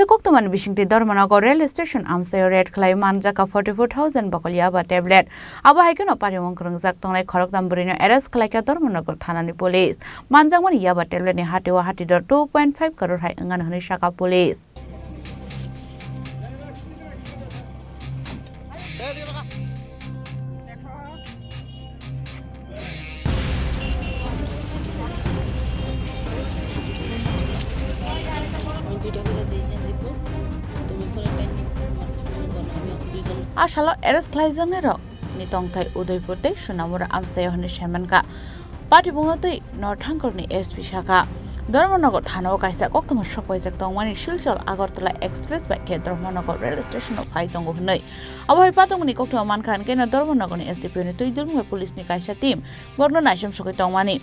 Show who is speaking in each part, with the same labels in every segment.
Speaker 1: Kaisa Koktwmani Bisingtwi Dharmanagar rail station Amchaio red Khlaiwi Manjakha 44,000 bokal Yaba tablet. Abohaikhe no Patimungo Kwrwngjak Tongnai Khoroktham Bwrwi arrest Khlaikha Dharmanagar Thanani police. Manjakmani Yaba tablet ni Hatio Hatidhar 2.5 Crore Wngano Honwi Sakha police. Asalo arrest Khlaijak rok ni tongthai Udaipur tei Sunamura Amchaio honi semanka Patimungo tei Northangor ni SP Sakha Dharmanagar Thanao kaisa Koktwmani Hoijak Tongnai Silchar Agartala express by Dharmanagar rail station of Haitongo hnoi Abohaikhe Patungni Koktwmani khan kena Dharmanagar ni SDP ni tuidurmung police ni kaisa team Borno naisam sokai Tongmani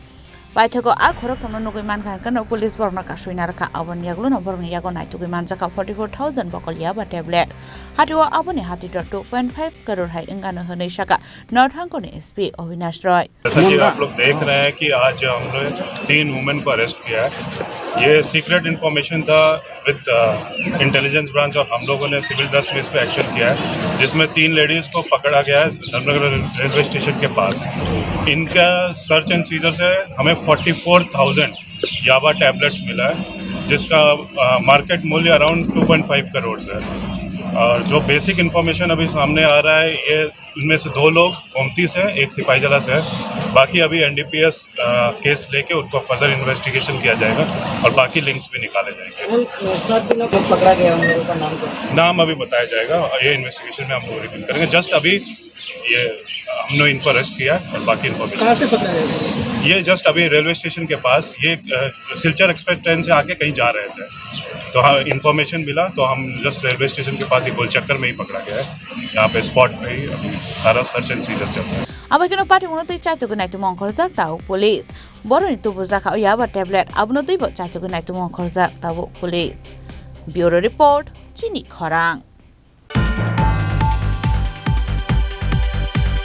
Speaker 1: Baithako a Khoroktham no man khan kana police Borno kasuina rakha aboni yaglo no Borno yago naitugi Manjakha 44,000 bokal Yaba tablet Hatio aboni Hatidhar 2.5 crore Wngano honwi Sakha Northangor ni SP Avinash Roy.
Speaker 2: जैसा कि आप लोग देख रहे हैं कि आज हमने 3 वुमेन को अरेस्ट किया है। ये सीक्रेट इन्फॉर्मेशन था विद इंटेलिजेंस ब्रांच और हम लोगों ने सिविल ड्रेस में इस पे एक्शन किया है, जिसमें 3 लेडीज को पकड़ा गया है धर्मनगर रेलवे स्टेशन के पास। इनका सर्च एंड सीजर से हमें 44,000 याबा टैबलेट्स मिला है, जिसका मार्केट मूल्य अराउंड 2.5 करोड़ है। और जो बेसिक इन्फॉर्मेशन अभी सामने आ रहा है, ये उनमें से 2 लोग गोमती से, एक सिपाहीजला से है। बाकी अभी NDPS केस लेके उनको फर्दर इन्वेस्टिगेशन किया जाएगा और बाकी लिंक्स भी निकाले जाएंगे।
Speaker 3: पकड़ा गया उन लोगों का
Speaker 2: नाम अभी बताया जाएगा, ये इन्वेस्टिगेशन में हम लोग रिवील करेंगे। जस्ट अभी ये हमने इनको अरेस्ट किया और बाकी इन्फॉर्मेशन
Speaker 3: कहाँ से पकड़ा गया?
Speaker 2: ये जस्ट अभी रेलवे स्टेशन के पास, ये सिलचर एक्सप्रेस ट्रेन से आके कहीं जा रहे थे, तो हाँ इन्फॉर्मेशन मिला तो हम जस्ट रेलवे स्टेशन के पास ही गोल चक्कर में ही पकड़ा गया है। यहाँ पे स्पॉट पे ही अभी सारा सर्च एंड सीजर चल रहा है।
Speaker 1: Abohaikhe no Patimungo tei chaitugo naitungmo khorjak tabo police Boroni tubujaka Yaba tablet abno teibo chaitugo naitungmo khorjak tabo police Bureau report Chini Khorang